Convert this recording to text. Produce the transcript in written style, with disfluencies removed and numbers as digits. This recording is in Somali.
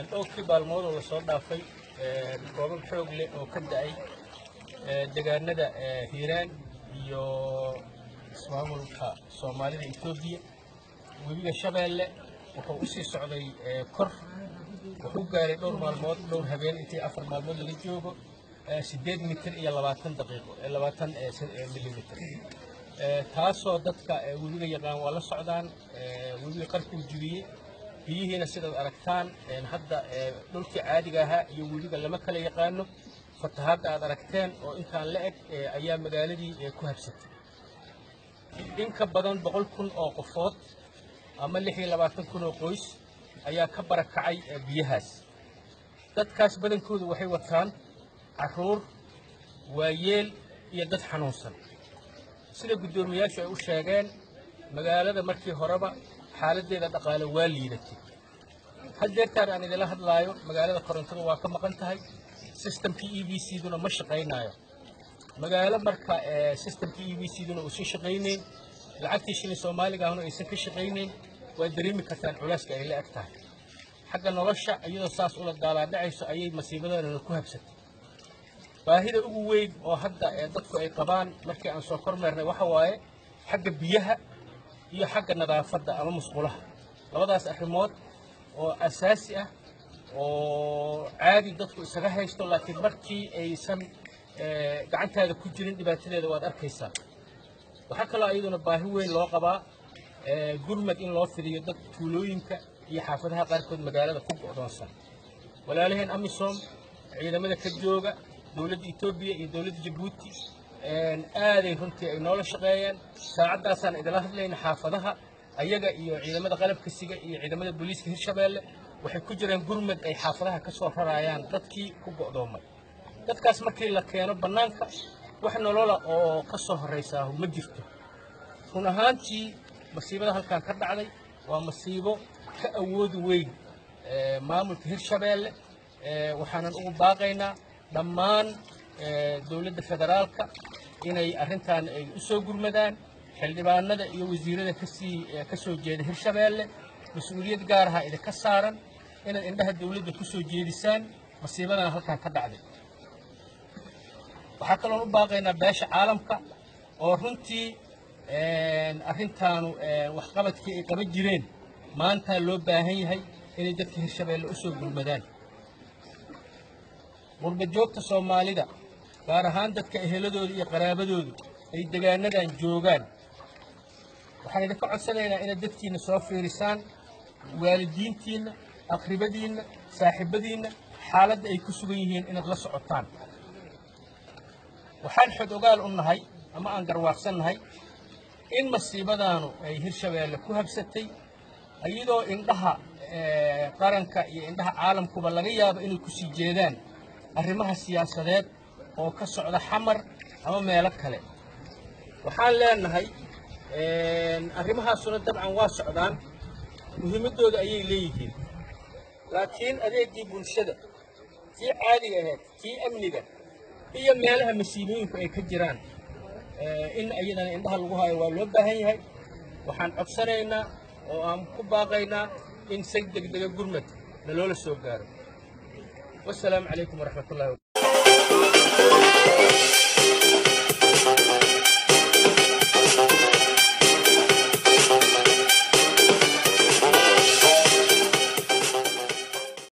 dhowrkii maalmood oo la soo dhaafay goobab xoog leh oo ka da'ay deegaanada Hiiraan iyo ismaamulka Soomaalida Itoobiya webiga Shabeelle wuxuu u sii socday kor wuxuu gaaray dhowr maalmood dhowr habeen intii 4 maalmood laga joogo 8 mitir iyo 20 daqiiqo 20 milimitir taasoo dadka webiga yaqaan waa la socdaan webiga qarkuu jibiyey biyihiina sidaad aragtaan hadda dhulkii caadiga ahaa iyo webiga lama kala yaqaano fatahaadda aad aragteen oo intaan la eg ayaa magaaladii ku habsatay in ka badan 100,000 oo qofood ama 26,000 oo qoys ayaa ka barakacay biyahaas dadkaas badankoodu waxay wataan caruur waayeel iyo dad xanuunsan sida gudoomiyaashu ay u sheegeen magaalada markii horeba xaaladdeeda dhaqaale waa liidatay haddeertaan aan idila hadlaayo magaalada korontada waa ka maqan tahay systemkii EBC-duna ma shaqaynayo magaalo marka systemkii EBC-duna uu sii shaqaynayn lacagtii shilin Soomaaliga ahna aysan ka shaqaynayn way dareemi kartaan culeyska ay la eg tahay xagga nolosha iyadoo saas ula daalaadhacayso ayay masiibadana ku habsatay baahida ugu weyn oo hadda dadku ay qabaan markii aan soo kormeernay waxa waaye xagga biyaha iyo xagga nadaafadda ama musqulaha labadaas arrimood oo asaasi ah oo caadi dadku isaga haysto laakiin markii aysan gacantaada ku jirin dhibaatadeeda waad arkaysaa waxa kale ayaduna baahi weyn loo qabaa gurmad in loo fidiyo dad tuulooyinka iyo xaafadaha qaarkood magaalada ku go'doonsan walaalaheen amisom ciidamada ka jooga dawladda Itoobiya iyo dawladda Djibouti aaday runtii ay noola shaqeeyeen saacadaasaan idila hadlayna xaafadaha ayaga iyo ciidamada qalabka siga iyo ciidamada booliiska Hirshabeelle waxay ku jiraan gurmad ay xaafadaha ka soo rarayaan dadkii ku go'doomay dadkaas markii la keeno banaanka wax nolol oo ka soo horeysa ma jirto run ahaantii masiibada halkan ka dhacday waa masiibo ka awood weyn maamulka Hirshabeelle waxaanan ugu baaqaynaa dhammaan dawladda federaalka inay arrintan ay u soo gurmadaan xildhibaanada iyo wasiirada ka soo jeeda Hirshabeelle mas'uuliyad gaar ah idinka saaran inaad indhaha dawladda ku soo jeedisaan masiibadan halkan ka dhacday waxa kale oo u baaqaynaa beesha caalamka oo runtii arrintan wax qabadkii ay qaban jireen maanta loo baahan yahay inay dadka Hirshabeelle u soo gurmadaan qurba-joogta Soomaalida gaar ahaan dadka eheladooda iyo qaraabadoodu ay deegaanadan joogaan waxaan idinka codsanaynaa inaad dadkiina soo fiirisaan waalidiintiina aqribadiina saaxiibadiina xaaladda ay ku sugan yihiin inaad la socotaan waxaan xod ogaal u nahay ama aan garwaaqsannahay in masiibadaanu ay Hirshabeelle ku habsatay iyadoo indhaha qaranka iyo indhaha caalamkuba laga yaabo inay ku sii jeedaan arrimaha siyaasadeed oo ka socda xamar ama meelo kale waxaan leenahay arrimahaasuna dabcan waa socdaan muhiimadooda ayay leeyihiin laakiin adeegii bulshada tii caadiga ahayd tii amniga iyo meelaha masiibooyinku ay ka jiraan in ayadana indhaha lagu hayo waa loo baahan yahay waxaan codsanaynaa oo aan ku baaqaynaa in si degdeg gurmad loola soo gaaro والسلام عليكم ورحمة الله وبركاته.